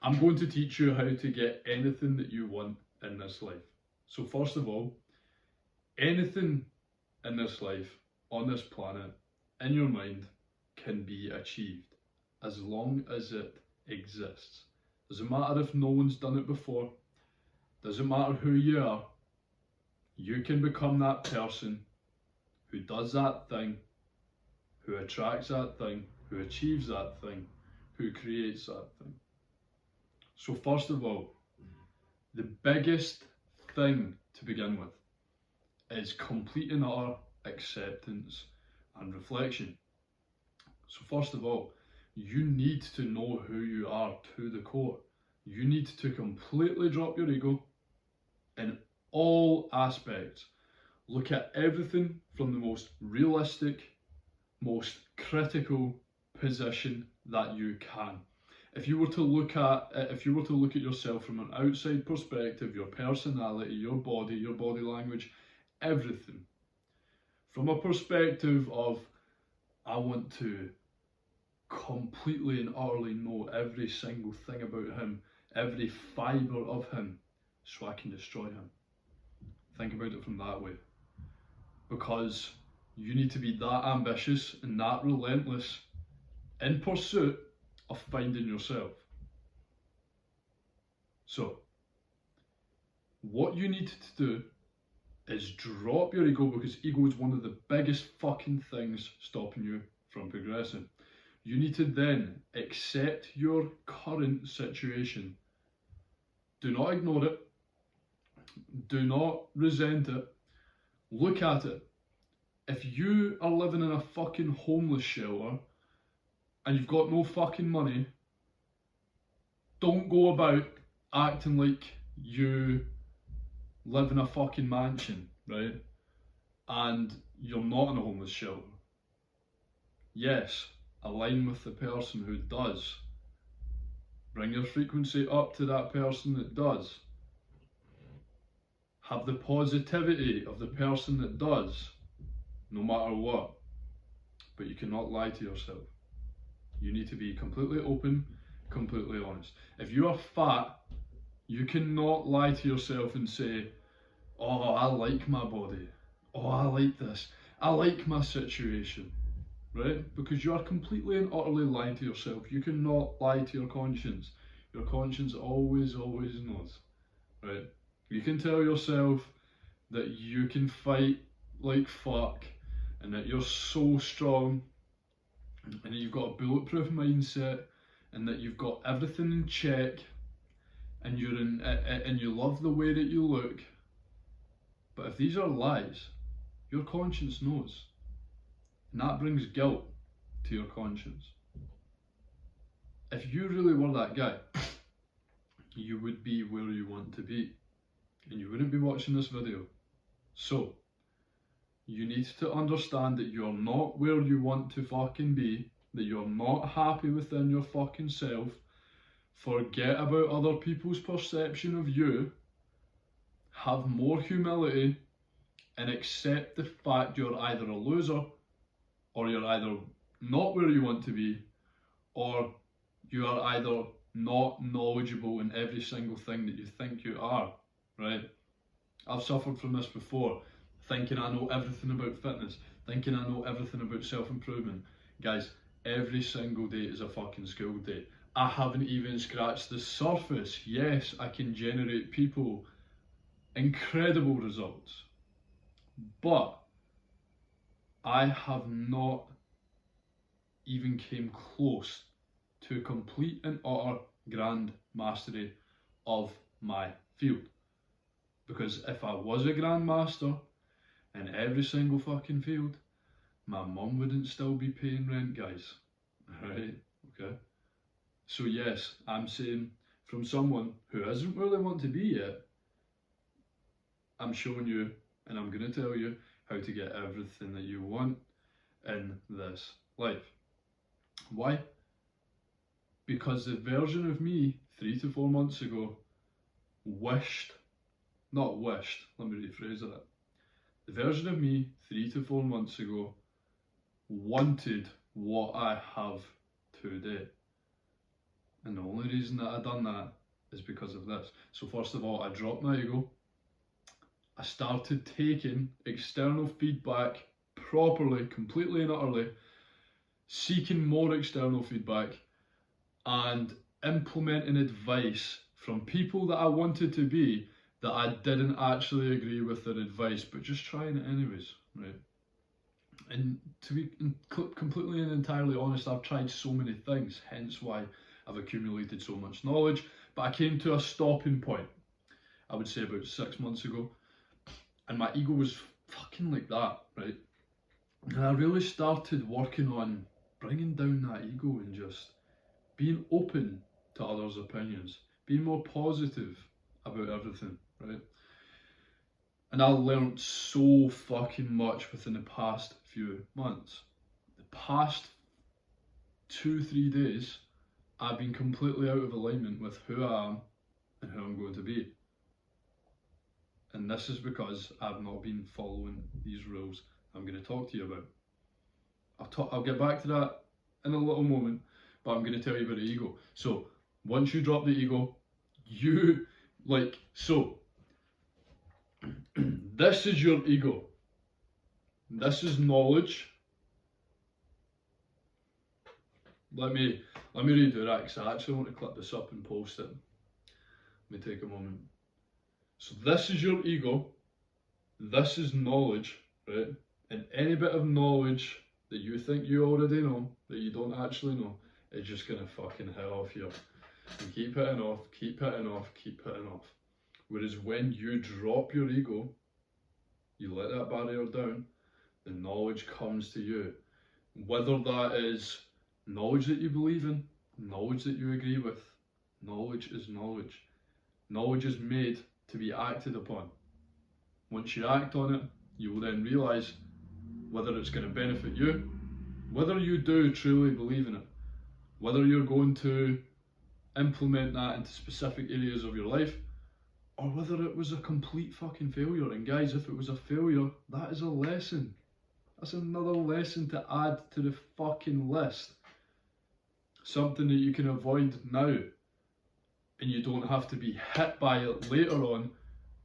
I'm going to teach you how to get anything that you want in this life. So first of all, anything in this life, on this planet, in your mind, can be achieved as long as it exists. Doesn't matter if no one's done it before, doesn't matter who you are, you can become that person who does that thing, who attracts that thing, who achieves that thing, who creates that thing. So first of all, the biggest thing to begin with is complete and utter acceptance and reflection. So first of all, you need to know who you are to the core. You need to completely drop your ego in all aspects. Look at everything from the most realistic, most critical position that you can. If you were to look at yourself from an outside perspective, your personality, your body language, everything, from a perspective of, I want to completely and utterly know every single thing about him, every fibre of him, so I can destroy him. Think about it from that way. Because you need to be that ambitious and that relentless in pursuit of finding yourself. So, what you need to do is drop your ego, because ego is one of the biggest fucking things stopping you from progressing. You need to then accept your current situation. Do not ignore it. Do not resent it. Look at it. If you are living in a fucking homeless shelter and you've got no fucking money, don't go about acting like you live in a fucking mansion, right? And you're not in a homeless shelter. Yes, align with the person who does. Bring your frequency up to that person that does. Have the positivity of the person that does, no matter what. But you cannot lie to yourself. You need to be completely open, completely honest. If you are fat, you cannot lie to yourself and say, oh, I like my body. Oh, I like this. I like my situation. Right? Because you are completely and utterly lying to yourself. You cannot lie to your conscience. Your conscience always knows. Right? You can tell yourself that you can fight like fuck and that you're so strong and that you've got a bulletproof mindset and that you've got everything in check and and you love the way that you look. But if these are lies, your conscience knows. And that brings guilt to your conscience. If you really were that guy, you would be where you want to be. And you wouldn't be watching this video. So, you need to understand that you're not where you want to fucking be, that you're not happy within your fucking self. Forget about other people's perception of you. Have more humility and accept the fact you're either a loser, or you're either not where you want to be, or you are either not knowledgeable in every single thing that you think you are, right? I've suffered from this before, thinking I know everything about fitness, thinking I know everything about self-improvement. Guys, every single day is a fucking school day. I haven't even scratched the surface. Yes, I can generate people incredible results, but I have not even came close to complete and utter grand mastery of my field. Because if I was a grand master in every single fucking field, my mum wouldn't still be paying rent, guys. Alright? Okay? So yes, I'm saying from someone who isn't where they want to be yet, I'm showing you and I'm going to tell you how to get everything that you want in this life. Why? Because the version of me 3 to 4 months ago let me rephrase that. The version of me 3 to 4 months ago wanted what I have today. And the only reason that I done that is because of this. So first of all, I dropped my ego. I started taking external feedback properly, completely and utterly, seeking more external feedback and implementing advice from people that I wanted to be that I didn't actually agree with their advice, but just trying it anyways, right? And to be completely and entirely honest, I've tried so many things, hence why I've accumulated so much knowledge. But I came to a stopping point, I would say about 6 months ago, and my ego was fucking like that, right? And I really started working on bringing down that ego and just being open to others' opinions, being more positive about everything, right? And I learned so fucking much within the past few months. The past 2-3 days, I've been completely out of alignment with who I am and who I'm going to be. And this is because I've not been following these rules I'm going to talk to you about. I'll get back to that in a little moment, but I'm going to tell you about the ego. So once you drop the ego, this is your ego. This is knowledge. Let me redo that because I actually want to clip this up and post it. Let me take a moment. So this is your ego. This is knowledge, right? And any bit of knowledge that you think you already know, that you don't actually know, is just gonna fucking hit off here. And keep hitting off, keep hitting off, keep hitting off. Whereas when you drop your ego, you let that barrier down, the knowledge comes to you. Whether that is knowledge that you believe in, knowledge that you agree with, knowledge is knowledge. Knowledge is made to be acted upon. Once you act on it, you will then realise whether it's going to benefit you, whether you do truly believe in it, whether you're going to implement that into specific areas of your life, or whether it was a complete fucking failure. And guys, if it was a failure, that is a lesson. That's another lesson to add to the fucking list. Something that you can avoid now, and you don't have to be hit by it later on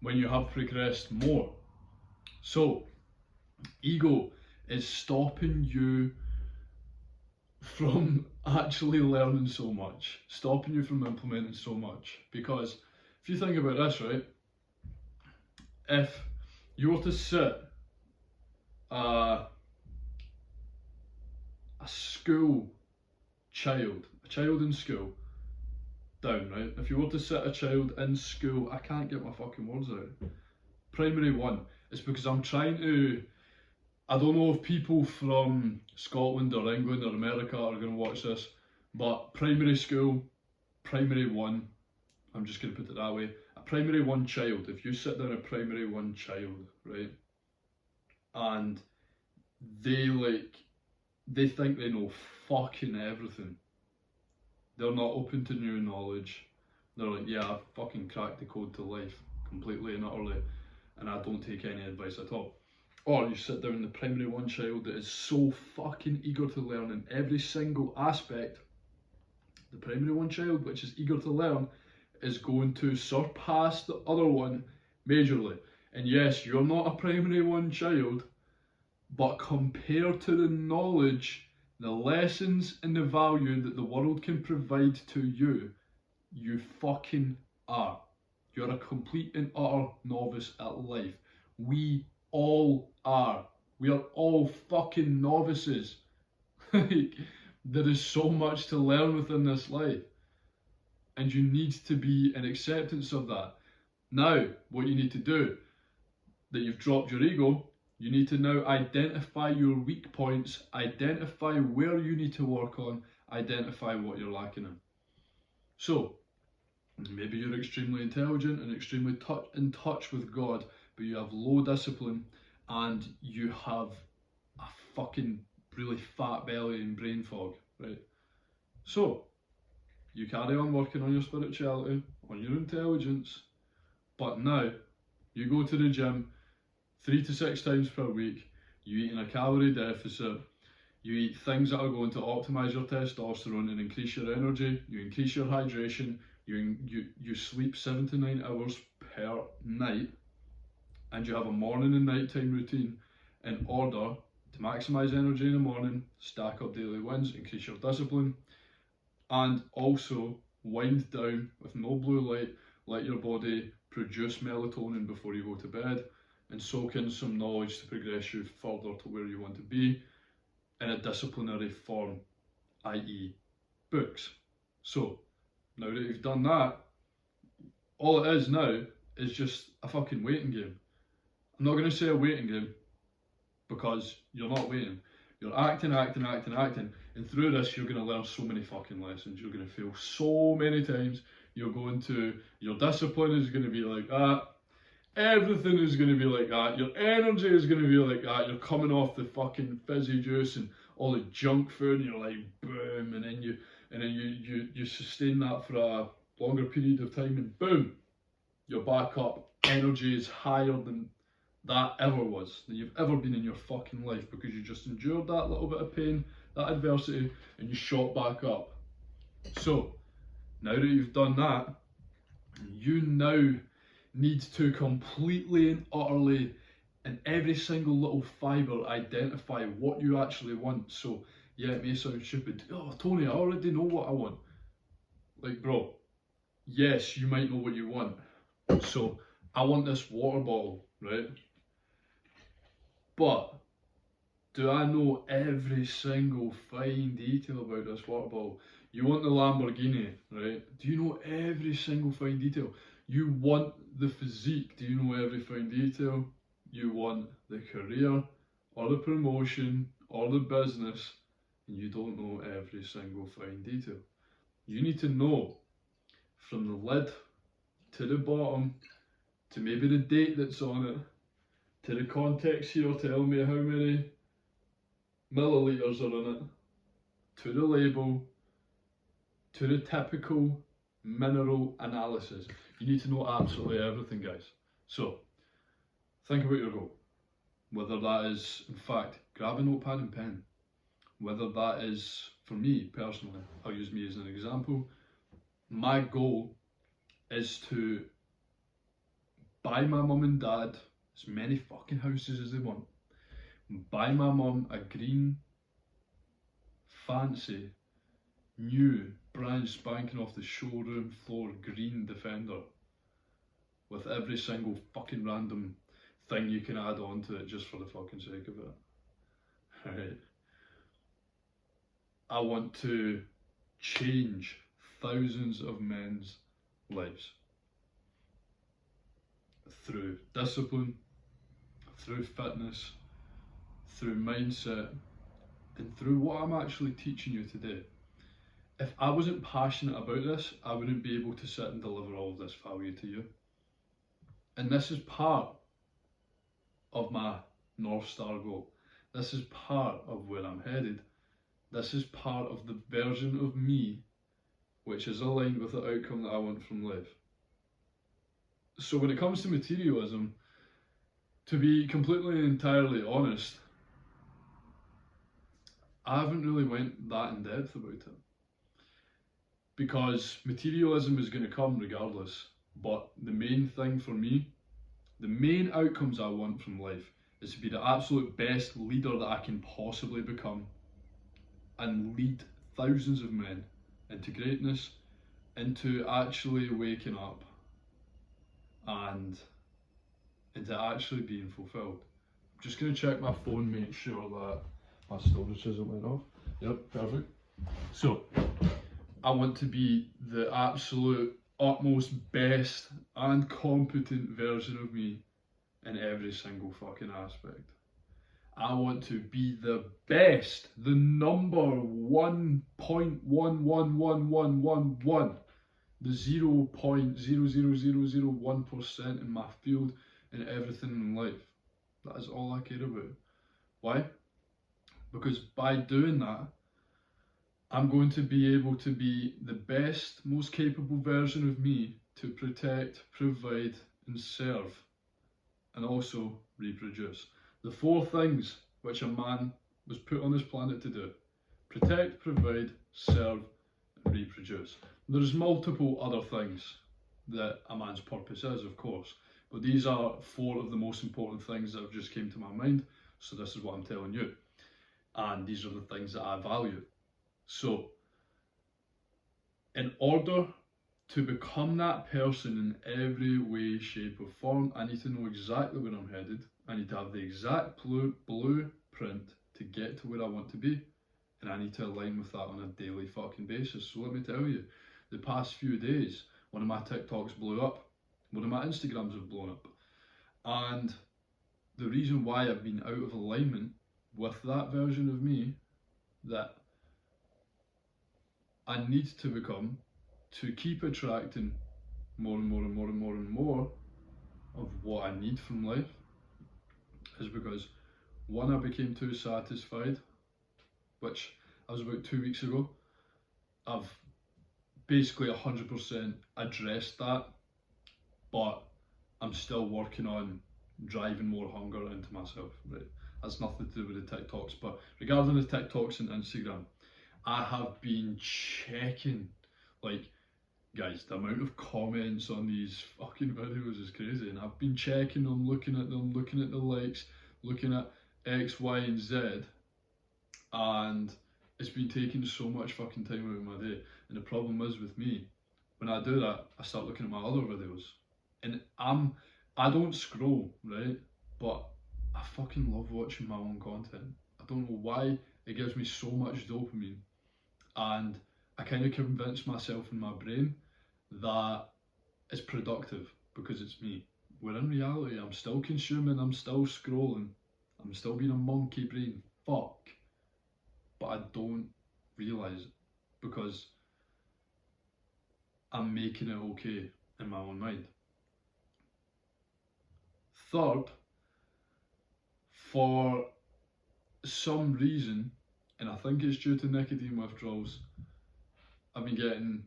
when you have progressed more. So, ego is stopping you from actually learning so much, stopping you from implementing so much. Because if you think about this, right, if you were to sit a child in school down, right? If you were to sit a child in school, I can't get my fucking words out. Primary 1, it's because I'm trying to, I don't know if people from Scotland or England or America are going to watch this, but primary school, primary 1, I'm just going to put it that way, a primary 1 child, if you sit down a primary 1 child, right, and they think they know fucking everything. They're not open to new knowledge. They're like, yeah, I've fucking cracked the code to life completely and utterly, and I don't take any advice at all. Or you sit down the primary 1 child that is so fucking eager to learn in every single aspect. The primary 1 child, which is eager to learn, is going to surpass the other one majorly. And yes, you're not a primary 1 child, but compared to the knowledge, the lessons and the value that the world can provide to you, you fucking are. You're a complete and utter novice at life. We all are. We are all fucking novices. There is so much to learn within this life. And you need to be in acceptance of that. Now, what you need to do, that you've dropped your ego, you need to now identify your weak points, identify where you need to work on, identify what you're lacking in. So, maybe you're extremely intelligent and extremely in touch with God, but you have low discipline and you have a fucking really fat belly and brain fog, right? So, you carry on working on your spirituality, on your intelligence, but now you go to the gym 3 to 6 times per week, you eat in a calorie deficit, You eat things that are going to optimize your testosterone and increase your energy. You increase your hydration. You sleep 7 to 9 hours per night, and you have a morning and nighttime routine in order to maximize energy in the morning, stack up daily wins, increase your discipline, and also wind down with no blue light. Let your body produce melatonin before you go to bed, and soak in some knowledge to progress you further to where you want to be in a disciplinary form, i.e. books. So, now that you've done that, all it is now is just a fucking waiting game. I'm not going to say a waiting game, because you're not waiting. You're acting, and through this you're going to learn so many fucking lessons. You're going to fail so many times. Your discipline is going to be like that. Everything is going to be like that. Your energy is going to be like that. You're coming off the fucking fizzy juice and all the junk food, and you're like boom, and then you sustain that for a longer period of time, and boom, you're back up. Energy is higher than that ever was, than you've ever been in your fucking life, because you just endured that little bit of pain, that adversity, and you shot back up. So, now that you've done that, you now need to completely and utterly, in every single little fibre, identify what you actually want. So, yeah, it may sound stupid. Oh, Tony, I already know what I want. Like, bro, yes, you might know what you want. So, I want this water bottle, right? But do I know every single fine detail about this water bottle? You want the Lamborghini, right? Do you know every single fine detail? You want the physique. Do you know every fine detail? You want the career, or the promotion, or the business, and you don't know every single fine detail. You need to know from the lid to the bottom, to maybe the date that's on it, to the context here telling me how many milliliters are in it, to the label, to the typical mineral analysis. You need to know absolutely everything, guys. So, think about your goal. Whether that is, in fact, grab a notepad and pen. Whether that is, for me personally, I'll use me as an example. My goal is to buy my mum and dad as many fucking houses as they want. Buy my mum a green, fancy, new, brand spanking off the showroom floor green Defender, with every single fucking random thing you can add on to it just for the fucking sake of it. Right? I want to change thousands of men's lives through discipline, through fitness, through mindset, and through what I'm actually teaching you today. If I wasn't passionate about this, I wouldn't be able to sit and deliver all of this value to you. And this is part of my North Star goal. This is part of where I'm headed. This is part of the version of me which is aligned with the outcome that I want from life. So when it comes to materialism, to be completely and entirely honest, I haven't really went that in depth about it. Because materialism is going to come regardless. But the main thing for me, the main outcomes I want from life, is to be the absolute best leader that I can possibly become, and lead thousands of men into greatness, into actually waking up, and into actually being fulfilled. I'm just going to check my phone, make sure that my storage isn't went off. Yep, perfect. So, I want to be the absolute utmost best and competent version of me in every single fucking aspect. I want to be the best, the number 1.11111, the 0.00001% in my field, in everything in life. That is all I care about. Why? Because by doing that, I'm going to be able to be the best, most capable version of me to protect, provide, and serve, and also reproduce. The 4 things which a man was put on this planet to do. Protect, provide, serve, and reproduce. There's multiple other things that a man's purpose is, of course, but these are 4 of the most important things that have just came to my mind, so this is what I'm telling you. And these are the things that I value. So, in order to become that person in every way, shape or form, I need to know exactly where I'm headed. I need to have the exact blueprint to get to where I want to be. And I need to align with that on a daily fucking basis. So let me tell you, the past few days, one of my TikToks blew up. One of my Instagrams have blown up. And the reason why I've been out of alignment with that version of me that I need to become to keep attracting more and more and more and more and more of what I need from life is because, one, I became too satisfied, which I was about 2 weeks ago. I've basically 100% addressed that, but I'm still working on driving more hunger into myself, right? That's nothing to do with the TikToks, but regarding the TikToks and Instagram, I have been checking, like, guys, the amount of comments on these fucking videos is crazy, and I've been checking them, looking at them, looking at the likes, looking at X, Y, and Z, and it's been taking so much fucking time out of my day. And the problem is with me, when I do that, I start looking at my other videos, and I don't scroll, right? But I fucking love watching my own content. I don't know why, it gives me so much dopamine, and I kind of convince myself in my brain that it's productive because it's me. Where in reality, I'm still consuming, I'm still scrolling, I'm still being a monkey brain fuck, but I don't realise it because I'm making it okay in my own mind. Third, for some reason, and I think it's due to nicotine withdrawals, I've been getting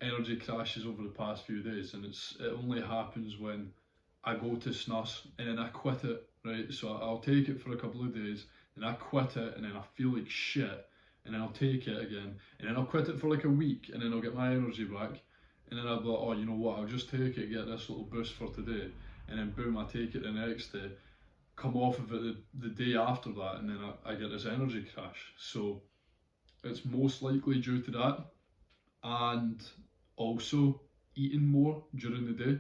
energy crashes over the past few days, and it only happens when I go to snus and then I quit it, right? So I'll take it for a couple of days, and I quit it, and then I feel like shit, and then I'll take it again, and then I'll quit it for like a week, and then I'll get my energy back, and then I'll be like, oh, you know what, I'll just take it, get this little boost for today, and then boom, I take it the next day, come off of it the day after that, and then I get this energy crash. So it's most likely due to that, and also eating more during the day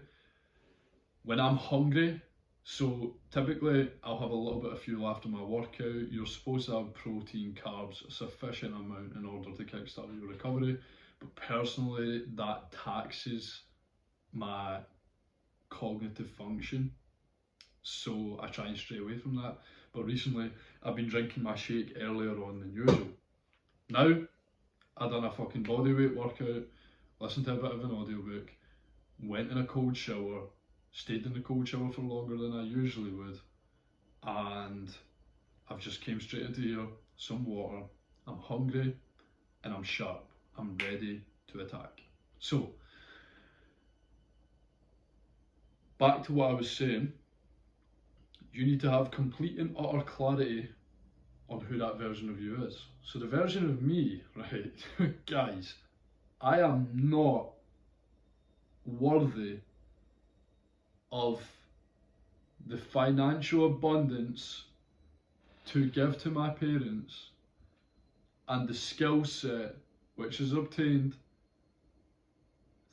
when I'm hungry. So typically I'll have a little bit of fuel after my workout. You're supposed to have protein, carbs, a sufficient amount in order to kickstart your recovery, but personally that taxes my cognitive function, so I try and stray away from that. But recently I've been drinking my shake earlier on than usual. Now I done a fucking bodyweight workout, listened to a bit of an audiobook, went in a cold shower, stayed in the cold shower for longer than I usually would, and I've just came straight into here, some water, I'm hungry and I'm sharp, I'm ready to attack. So, back to what I was saying, you need to have complete and utter clarity on who that version of you is. So the version of me, right, guys, I am not worthy of the financial abundance to give to my parents and the skill set which is obtained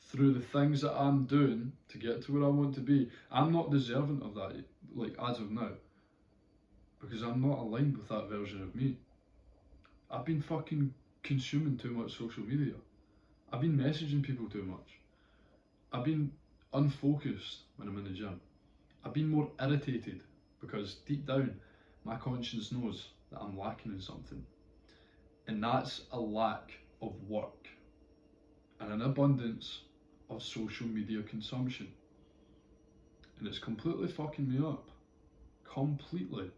through the things that I'm doing to get to where I want to be. I'm not deserving of that, like, as of now, because I'm not aligned with that version of me. I've been fucking consuming too much social media. I've been messaging people too much. I've been unfocused when I'm in the gym. I've been more irritated because deep down my conscience knows that I'm lacking in something, and that's a lack of work and an abundance of social media consumption, and it's completely fucking me up, completely.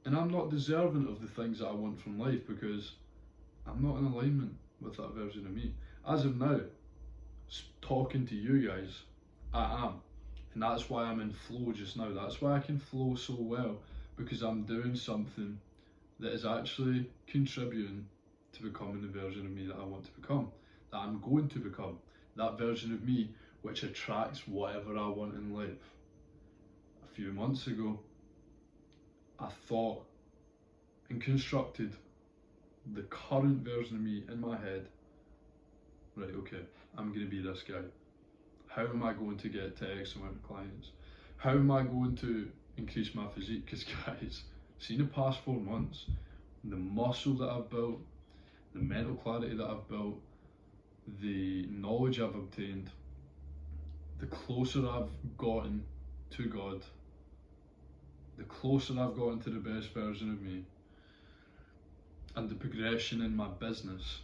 And I'm not deserving of the things that I want from life because I'm not in alignment with that version of me. As of now, talking to you guys, I am. And that's why I'm in flow just now. That's why I can flow so well, because I'm doing something that is actually contributing to becoming the version of me that I want to become, that I'm going to become, that version of me which attracts whatever I want in life. A few months ago, I thought and constructed the current version of me in my head. Right, okay, I'm going to be this guy. How am I going to get to X amount of clients? How am I going to increase my physique? Because guys, see, in the past 4 months, the muscle that I've built, the mental clarity that I've built, the knowledge I've obtained, the closer I've gotten to God, the closer I've gotten to the best version of me, and the progression in my business,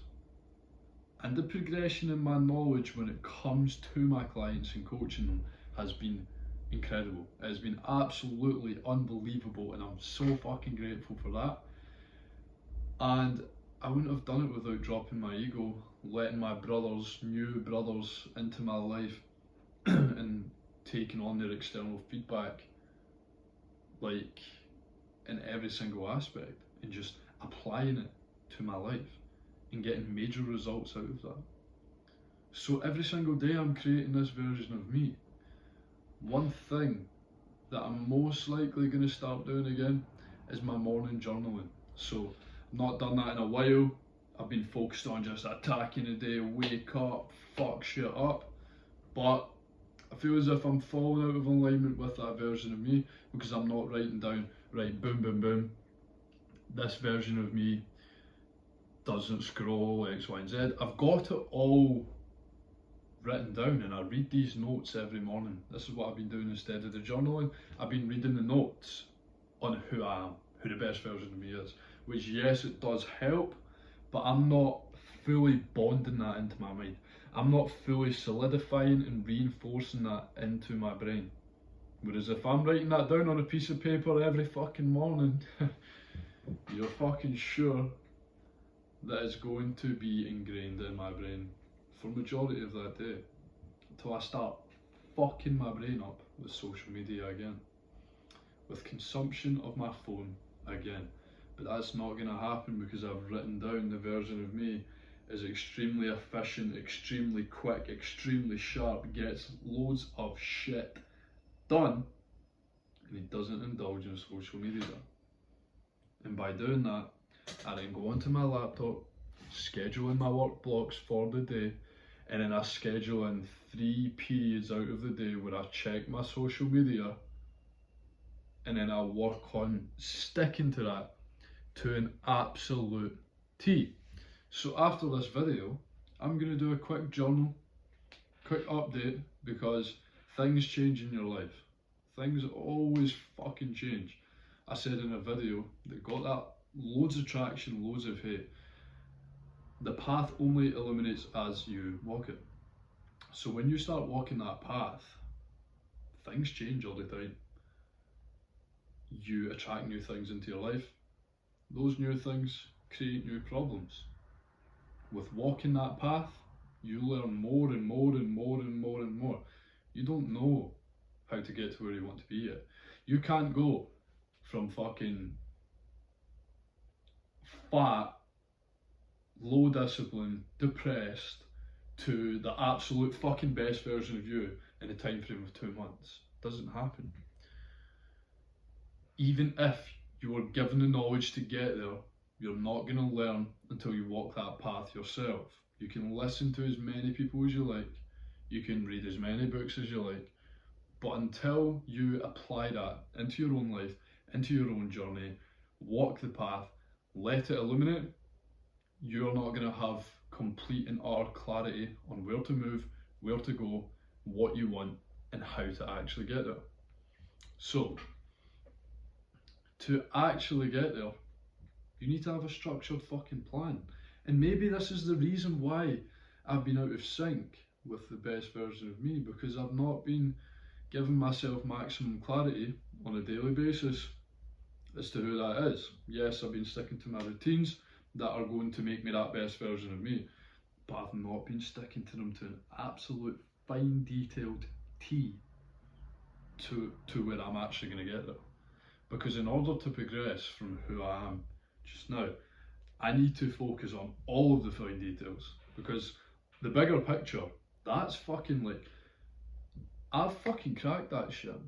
and the progression in my knowledge when it comes to my clients and coaching them has been incredible. It has been absolutely unbelievable, and I'm so fucking grateful for that. And I wouldn't have done it without dropping my ego, letting my brothers, new brothers, into my life and taking on their external feedback, like in every single aspect, and just applying it to my life and getting major results out of that. So every single day I'm creating this version of me. One thing that I'm most likely going to start doing again is my morning journaling. So I've not done that in a while. I've been focused on just attacking the day, wake up, fuck shit up. But I feel as if I'm falling out of alignment with that version of me because I'm not writing down, right, boom, boom, boom, this version of me doesn't scroll X, Y, and Z. I've got it all written down, and I read these notes every morning. This is what I've been doing instead of the journaling. I've been reading the notes on who I am, who the best version of me is, which, yes, it does help, but I'm not fully bonding that into my mind. I'm not fully solidifying and reinforcing that into my brain. Whereas if I'm writing that down on a piece of paper every fucking morning, you're fucking sure that it's going to be ingrained in my brain for the majority of that day, until I start fucking my brain up with social media again, with consumption of my phone again. But that's not going to happen because I've written down the version of me is extremely efficient, extremely quick, extremely sharp, gets loads of shit done, and he doesn't indulge in social media. And by doing that, I then go onto my laptop, schedule in my work blocks for the day, and then I schedule in 3 periods out of the day where I check my social media, and then I work on sticking to that to an absolute T. So after this video, I'm going to do a quick journal, quick update, because things change in your life. Things always fucking change. I said in a video that got that loads of traction, loads of hate. The path only illuminates as you walk it. So when you start walking that path, things change all the time. You attract new things into your life. Those new things create new problems. With walking that path, you learn more and more and more and more and more. You don't know how to get to where you want to be yet. You can't go from fucking fat, low discipline, depressed, to the absolute fucking best version of you in a time frame of 2 months. Doesn't happen. Even if you were given the knowledge to get there, you're not going to learn until you walk that path yourself. You can listen to as many people as you like, you can read as many books as you like, but until you apply that into your own life, into your own journey, walk the path, let it illuminate, you're not going to have complete and utter clarity on where to move, where to go, what you want, and how to actually get there. So, to actually get there, you need to have a structured fucking plan. And maybe this is the reason why I've been out of sync with the best version of me, because I've not been giving myself maximum clarity on a daily basis as to who that is. Yes, I've been sticking to my routines that are going to make me that best version of me, but I've not been sticking to them to an absolute fine detailed T to where I'm actually going to get there. Because in order to progress from who I am just now. I need to focus on all of the fine details, because the bigger picture, that's fucking like, I've fucking cracked that shit.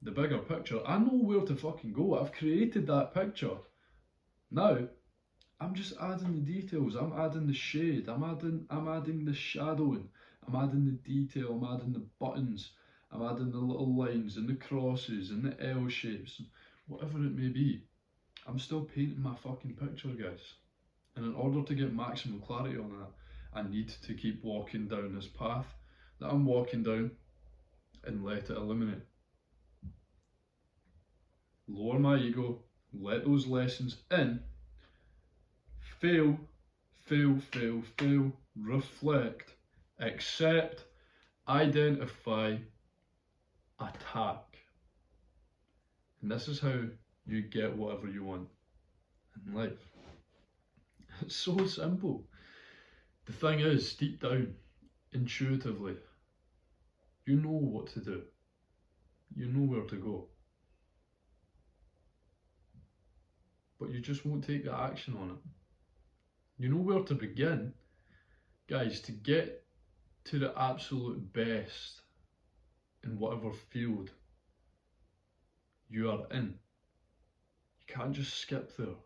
The bigger picture, I know where to fucking go. I've created that picture. Now, I'm just adding the details. I'm adding the shade. I'm adding the shadowing. I'm adding the detail. I'm adding the buttons. I'm adding the little lines and the crosses and the L shapes, whatever it may be. I'm still painting my fucking picture, guys. And in order to get maximum clarity on that, I need to keep walking down this path that I'm walking down and let it illuminate. Lower my ego, let those lessons in, fail, reflect, accept, identify, attack. And this is how you get whatever you want in life. It's so simple. The thing is, deep down, intuitively, you know what to do. You know where to go. But you just won't take the action on it. You know where to begin. Guys, to get to the absolute best in whatever field you are in, you can't just skip there.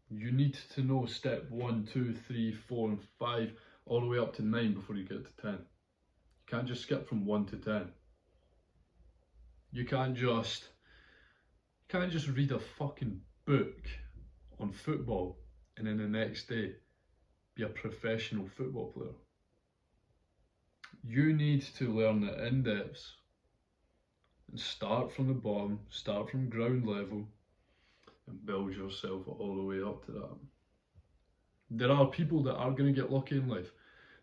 You need to know step 1, 2, 3, 4 and 5 all the way up to 9 before you get to 10. You can't just skip from 1 to 10. You can't just read a fucking book on football and then the next day be a professional football player. You need to learn the in-depths and start from the bottom, start from ground level and build yourself all the way up to that. There are people that are going to get lucky in life.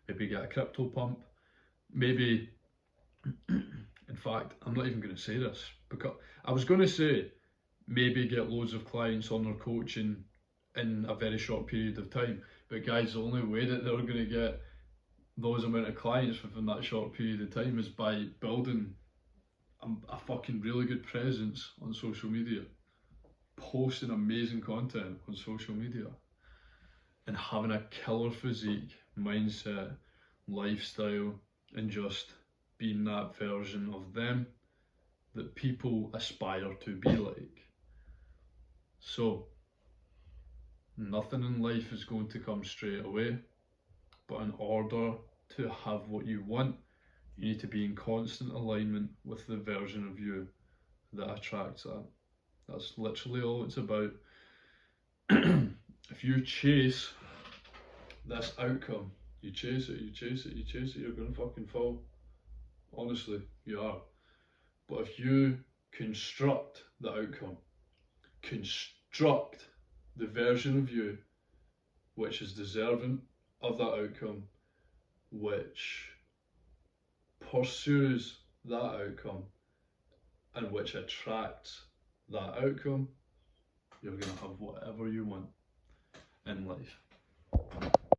Maybe get a crypto pump, maybe, in fact, I'm not even going to say this, because I was going to say maybe get loads of clients on their coaching in a very short period of time. But guys, the only way that they're going to get those amount of clients within that short period of time is by building a fucking really good presence on social media, posting amazing content on social media, and having a killer physique, mindset, lifestyle, and just being that version of them that people aspire to be like. So, nothing in life is going to come straight away, but in order to have what you want, you need to be in constant alignment with the version of you that attracts that. That's literally all it's about. If you chase this outcome, you chase it, you're gonna fucking fall. Honestly, you are. But if you construct the outcome, construct the version of you which is deserving of that outcome, which pursues that outcome, and which attracts that outcome, you're going to have whatever you want in life.